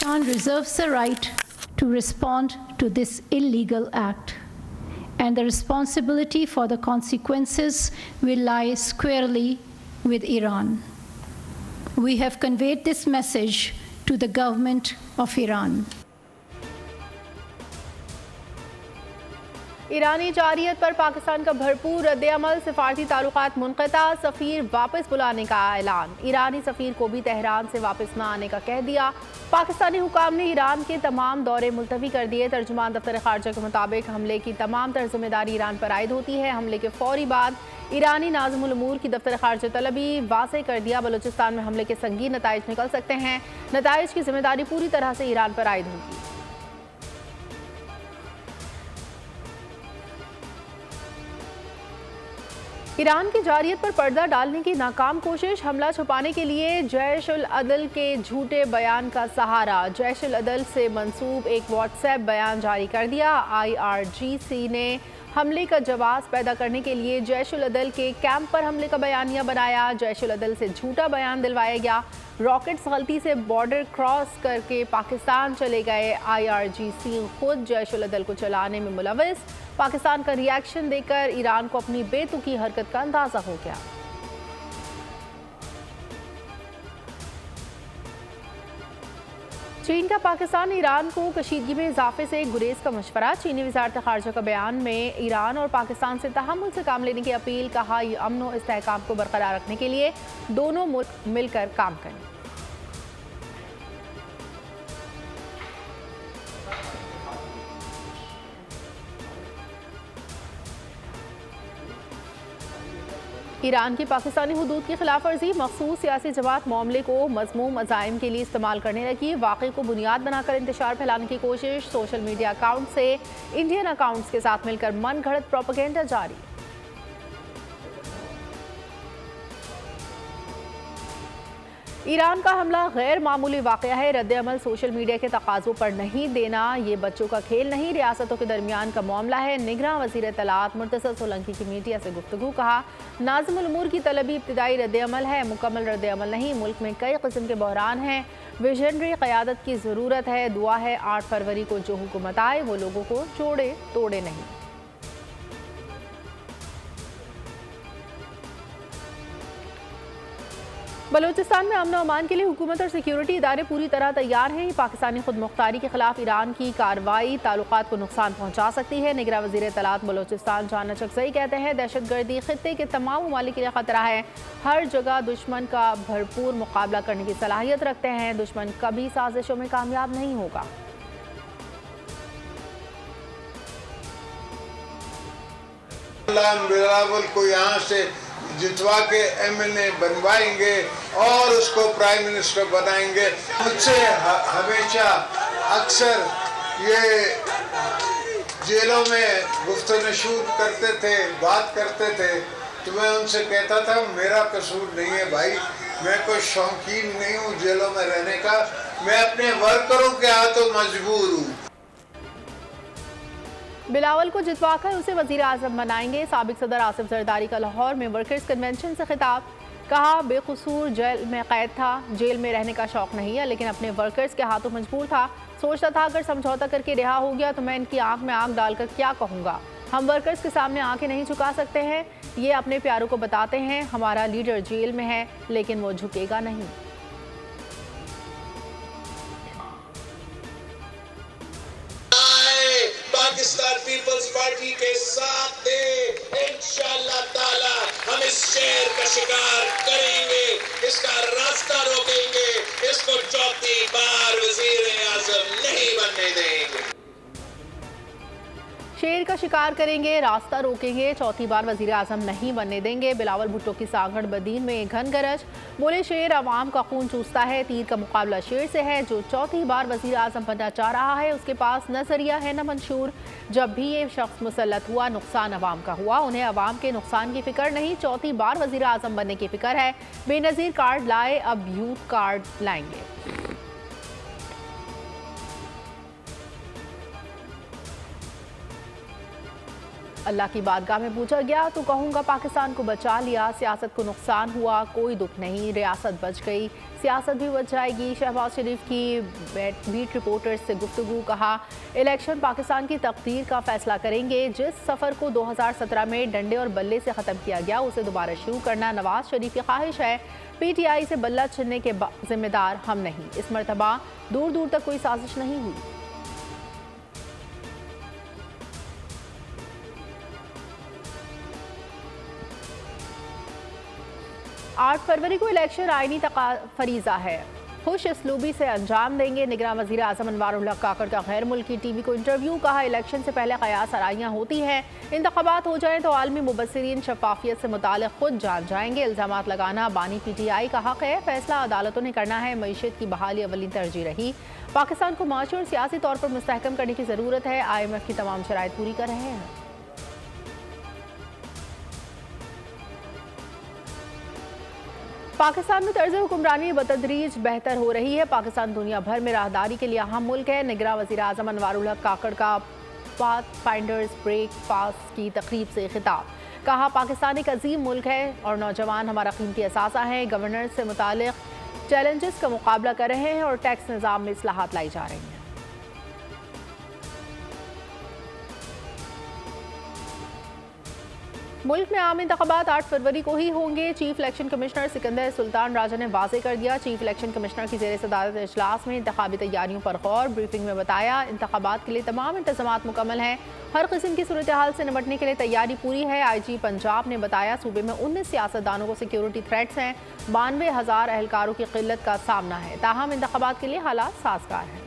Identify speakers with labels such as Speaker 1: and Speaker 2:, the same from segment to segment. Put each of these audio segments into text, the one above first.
Speaker 1: Pakistan reserves the right to respond to this illegal act, and the responsibility for the consequences will lie squarely with Iran. We have conveyed this message to the government of Iran.
Speaker 2: ईरानी जारियत पर पाकिस्तान का भरपूर रद्द-ए-अमल, सिफारती ताल्लुकात मुनक़ता, सफ़ीर वापस बुलाने का ऐलान। ईरानी सफ़ीर को भी तेहरान से वापस न आने का कह दिया। पाकिस्तानी हुकाम ने ईरान के तमाम दौरे मुलतवी कर दिए। तर्जुमान दफ्तर ख़ारजा के मुताबिक हमले की तमाम तर ज़िम्मेदारी ईरान पर आयद होती है। हमले के फ़ौरी बाद ईरानी नाज़िमुल उमूर की दफ्तर ख़ारजा तलबी वाज़ेह कर दिया, बलूचिस्तान में हमले के संगीन नताइज निकल सकते हैं। नताइज की ज़िम्मेदारी पूरी तरह से ईरान पर आयद होगी। ईरान की जारियत पर पर्दा डालने की नाकाम कोशिश, हमला छुपाने के लिए जैश उल अदल के झूठे बयान का सहारा। जैश उल अदल से मंसूब एक व्हाट्सएप बयान जारी कर दिया। IRGC ने हमले का जवाब पैदा करने के लिए जैश उल अदल के कैंप पर हमले का बयानिया बनाया। जैश उल अदल से झूठा बयान दिलवाया गया। रॉकेट्स गलती से बॉर्डर क्रॉस करके पाकिस्तान चले गए। IRGC खुद जैश उल अदल को चलाने में मुलविस। पाकिस्तान का रिएक्शन देकर ईरान को अपनी बेतुकी हरकत का अंदाजा हो गया। चीन का पाकिस्तान ईरान को कशीदगी में इजाफे से गुरेज का मशवरा। चीनी वज़ारत ख़ारजा का बयान में ईरान और पाकिस्तान से तहम्मुल से काम लेने की अपील। कहा, ये अमन और इस्तेहकाम को बरकरार रखने के लिए दोनों मुल्क मिलकर काम करें। ईरान की पाकिस्तानी हुदूद की खिलाफ वर्जी, मखसूस सियासी जमात मामले को मज़मूम अज़ाइम के लिए इस्तेमाल करने लगी। वाक़े को बुनियाद बनाकर इंतशार फैलाने की कोशिश। सोशल मीडिया अकाउंट से इंडियन अकाउंट्स के साथ मिलकर मन घड़त प्रोपेगेंडा जारी। ईरान का हमला गैर मामूली वाक़या है। रद्द-ए-अमल सोशल मीडिया के तकाज़ों पर नहीं देना ये बच्चों का खेल नहीं, रियासतों के दरमियान का मामला है। निगरां वज़ीर इत्तलात मुर्तज़ा सोलंकी की मीडिया से गुफ्तगू। कहा, नाज़िमुल उमूर की तलबी इब्तिदाई रद्द-ए-अमल है, मुकम्मल रद्द-ए-अमल नहीं। मुल्क में कई किस्म के बहरान हैं, विजनरी क़यादत की ज़रूरत है। दुआ है 8 फरवरी को जो हुकूमत आए वो लोगों को जोड़े तोड़े नहीं। बलूचिस्तान में अमन और अमान के लिए हुकूमत और सिक्योरिटी इदारे पूरी तरह तैयार हैं। पाकिस्तानी खुद मुख्तारी के खिलाफ ईरान की कार्रवाई ताल्लुकात को नुकसान पहुंचा सकती है। निगरां वज़ीर इत्तलात बलूचिस्तान जाना चकज़ई कहते हैं, दहशतगर्दी खित्ते के तमाम ममालिक के लिए ख़तरा है। हर जगह दुश्मन का भरपूर मुकाबला करने की सलाहियत रखते हैं। दुश्मन कभी साजिशों में कामयाब नहीं होगा।
Speaker 3: बिलावल को यहाँ से जितवा के MLA बनवाएंगे और उसको प्राइम मिनिस्टर बनाएंगे। मुझसे हमेशा अक्सर ये जेलों में गुफ्तनशूर करते थे, बात करते थे, तो मैं उनसे कहता था मेरा कसूर नहीं है भाई, मैं कोई शौकीन नहीं हूँ जेलों में रहने का, मैं अपने वर्करों के हाथों मजबूर हूँ।
Speaker 2: बिलावल को जितवाकर उसे वज़ीर आज़म बनाएंगे। साबिक सदर आसिफ जरदारी का लाहौर में वर्कर्स कन्वेंशन से खिताब। कहा, बेकसूर जेल में कैद था, जेल में रहने का शौक नहीं है, लेकिन अपने वर्कर्स के हाथों मजबूर था। सोचता था अगर समझौता करके रिहा हो गया तो मैं इनकी आंख में आंख डालकर क्या कहूँगा। हम वर्कर्स के सामने आंखें नहीं झुका सकते हैं। ये अपने प्यारों को बताते हैं हमारा लीडर जेल में है, लेकिन वो झुकेगा नहीं।
Speaker 4: पाकिस्तान पीपल्स पार्टी के साथ थे, इंशाअल्लाह ताला हम इस शेर का शिकार करेंगे, इसका रास्ता रोकेंगे, इसको चौथी बार वजीर आजम नहीं बनने देंगे।
Speaker 2: शेर का शिकार करेंगे, रास्ता रोकेंगे, चौथी बार वज़ीर आज़म नहीं बनने देंगे। बिलावल भुट्टो की सांगड़ बदीन में घन गरज। बोले, शेर अवाम का खून चूसता है, तीर का मुकाबला शेर से है। जो चौथी बार वज़ीर आज़म बनना चाह रहा है उसके पास नजरिया है न मंशूर। जब भी ये शख्स मुसल्लत हुआ नुकसान अवाम का हुआ, उन्हें अवाम के नुकसान की फिक्र नहीं, चौथी बार वज़ीर आज़म बनने की फिक्र है। बेनज़ीर कार्ड लाए, अब यूथ कार्ड लाएंगे। अल्लाह की बारगाह में पूछा गया तो कहूँगा पाकिस्तान को बचा लिया, सियासत को नुकसान हुआ, कोई दुख नहीं, रियासत बच गई, सियासत भी बच जाएगी। शहबाज शरीफ की बीट रिपोर्टर्स से गुफ्तगू, कहा इलेक्शन पाकिस्तान की तकदीर का फैसला करेंगे। जिस सफ़र को 2017 में डंडे और बल्ले से ख़त्म किया गया उसे दोबारा शुरू करना नवाज शरीफ की ख्वाहिश है। PTI से बल्ला छीनने के जिम्मेदार हम नहीं। इस मरतबा दूर दूर तक कोई साजिश नहीं हुई। 8 फरवरी को इलेक्शन आईनी फरीजा है, खुश इसलूबी से अंजाम देंगे। निगरान वज़ीर आज़म अनवारुल हक काकड़ का गैर मुल्की TV को इंटरव्यू, कहा इलेक्शन से पहले क़यास आराइयाँ होती हैं, इंतख़ाबात हो जाएं तो आलमी मुबस्सिरीन शफ़ाफ़ियत से मुताल्लिक़ खुद जान जाएंगे। इल्ज़ामात लगाना बानी PTI का हक़ है, फैसला अदालतों ने करना है। मईशत की बहाली अवली तरजीह रही। पाकिस्तान को माशी और सियासी तौर पर मुस्तहकम करने की ज़रूरत है। IMF की तमाम शराइत पूरी कर रहे हैं। पाकिस्तान में तर्ज़ हुक्मरानी बतदरीज बेहतर हो रही है। पाकिस्तान दुनिया भर में राहदारी के लिए अहम मुल्क है। निगरान वज़ीर आज़म अनवारुल हक काकड़ का पाथ फाइंडर्स ब्रेकफास्ट की तकरीब से खिताब, कहा पाकिस्तान एक अजीम मुल्क है और नौजवान हमारा कीमती असासा है। गवर्नर से मुतालिक चैलेंजेस का मुकाबला कर रहे हैं और टैक्स निज़ाम में इस्लाहात लाई जा रही हैं। मुल्क में आम इंतख़ाबात 8 फरवरी को ही होंगे। Chief election commissioner Sikandar Sultan Raja ने वाज़ेह कर दिया। चीफ इलेक्शन कमिश्नर की ज़ेर सदारत इजलास में इंतख़ाबी तैयारियों पर गौर। ब्रीफिंग में बताया इंतख़ाबात के लिए तमाम इंतज़ामात मुकम्मल हैं, हर किस्म की सूरत हाल से निपटने के लिए तैयारी पूरी है। IG पंजाब ने बताया सूबे में 19 सियासतदानों को सिक्योरिटी थ्रेट्स हैं, 92,000 एहलकारों की किल्लत का सामना है। ताहम इंतख़ाबात के लिए हालात साजगार हैं।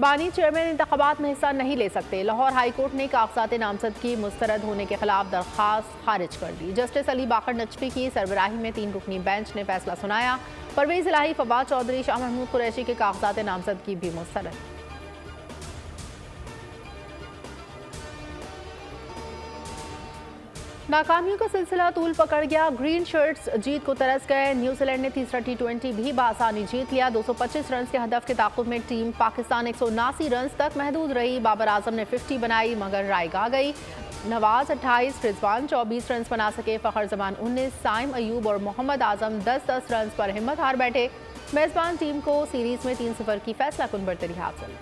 Speaker 2: बानी चेयरमैन इंतख़ाबात में हिस्सा नहीं ले सकते। लाहौर हाई कोर्ट ने कागजात नामजदगी मुस्तरद होने के खिलाफ दरख्वास्त खारिज कर दी। जस्टिस अली बाकर नजफी की सरबराही में 3 रुकनी बेंच ने फैसला सुनाया। परवेज़ इलाही, फवाद चौधरी, शाह महमूद कुरैशी के कागजात नामजदगी भी मुस्तरद। नाकामियों का सिलसिला तूल पकड़ गया। ग्रीन शर्ट्स जीत को तरस गए। न्यूजीलैंड ने तीसरा T20 भी बासानी जीत लिया। 225 रन के हदफ के ताक़ुब में टीम पाकिस्तान 179 रन तक महदूद रही। बाबर आजम ने 50 बनाई मगर रायग आ गई। नवाज 28, रिजवान 24 रन बना सके। फ़खर जमान 19, साइम अयूब और मोहम्मद आजम 10-10 रन पर हिम्मत हार बैठे। मेज़बान टीम को सीरीज़ में 3-0 की फैसला कुन बरतरी हासिल।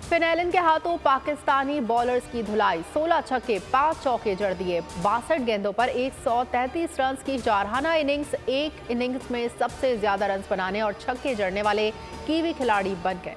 Speaker 2: फिनैलन के हाथों पाकिस्तानी बॉलर्स की धुलाई। 16 छक्के 5 चौके जड़ दिए। 62 गेंदों पर 133 रन की जारहाना इनिंग्स। एक इनिंग्स में सबसे ज्यादा रन बनाने और छक्के जड़ने वाले कीवी खिलाड़ी बन गए।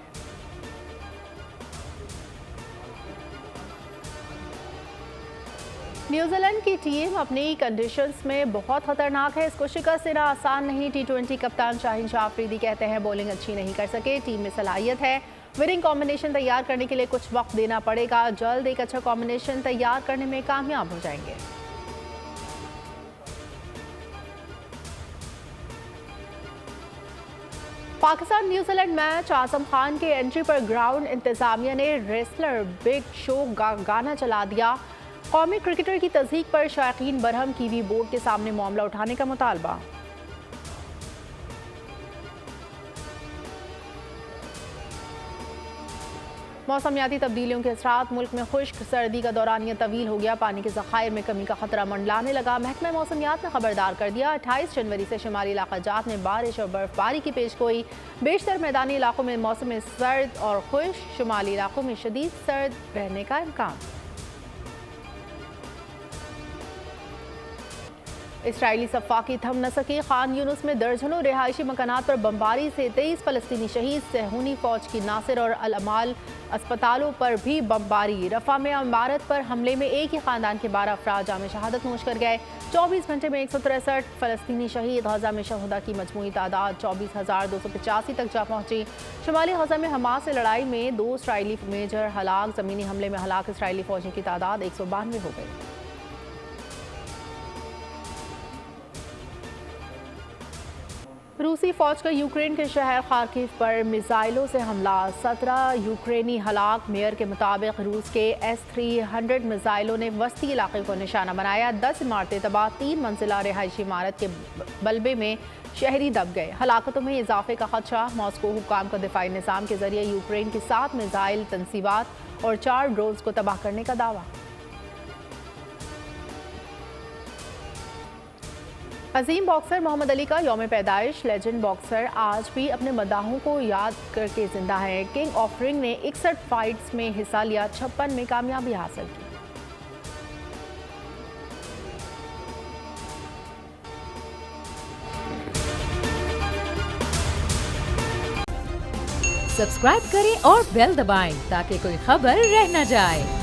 Speaker 2: न्यूजीलैंड की टीम अपनी कंडीशंस में बहुत खतरनाक है। इसको शिकस्त देना आसान नहीं। T20 कप्तान शाहीन शाह अफरीदी कहते हैं बॉलिंग अच्छी नहीं कर सके, टीम में सलाहियत है। विनिंग कॉम्बिनेशन तैयार करने के लिए कुछ वक्त देना पड़ेगा। जल्द एक अच्छा कॉम्बिनेशन तैयार करने में कामयाब हो जाएंगे। Pakistan New Zealand match. आजम खान के एंट्री पर ग्राउंड इंतजामिया ने रेसलर बिग शो गाना चला दिया। कौमी क्रिकेटर की तस्दीक पर शायकीन बरहम, कीवी बोर्ड के सामने मामला उठाने का मुतालबा। मौसमियाती तब्दीलियों के असरात। मुल्क में खुश्क सर्दी का दौरानिया तवील हो गया। पानी के ज़खायर में कमी का खतरा मंडलाने लगा। महकमा मौसमियात ने खबरदार कर दिया। 28 जनवरी से शुमारी इलाका जात में बारिश और बर्फबारी की पेशगोई। बेशतर मैदानी इलाकों में मौसम सर्द और खुश्क, शुमाली इलाकों में शदीद सर्द रहने का इम्कान। इसराइली सफ़ाकी थम न सकी। खान यूनुस में दर्जनों रिहायशी मकानात पर बमबारी से 23 फ़लस्तीनी शहीद। सहूनी फ़ौज की नासिर और अल अमाल अस्पतालों पर भी बमबारी। रफ़ा में इमारत पर हमले में एक ही ख़ानदान के 12 अफराद जाम शहादत नोश कर गए। 24 घंटे में 163 फ़लस्तीनी शहीद। गज़ा में शहुदा की मजमूई तादाद 24,285 तक जा पहुँची। शुमाली गज़ा में हमास से लड़ाई में 2 इसराइली मेजर हलाक। ज़मीनी हमले में हलाक इसराइली फ़ौजी की तादाद 192 हो गई। रूसी फौज का यूक्रेन के शहर खार्किव पर मिसाइलों से हमला, 17 यूक्रेनी हलाक। मेयर के मुताबिक रूस के S-300 मिसाइलों ने वस्ती इलाके को निशाना बनाया। 10 इमारतें तबाह, 3 मंजिला रिहायशी इमारत के बल्बे में शहरी दब गए। हलाकतों में इजाफे का खदशा। मॉस्को हुक्काम का दिफाई निज़ाम के जरिए यूक्रेन की 7 मिसाइल तनसीबात और 4 ड्रोन्स को तबाह करने का दावा। अजीम बॉक्सर मोहम्मद अली का यौम पैदाइश। लेजेंड बॉक्सर आज भी अपने मदाहों को याद करके जिंदा है। किंग ऑफ रिंग ने 61 फाइट्स में हिस्सा लिया, 56 में कामयाबी हासिल की।
Speaker 5: सब्सक्राइब करें और बेल दबाएं ताकि कोई खबर रह न जाए।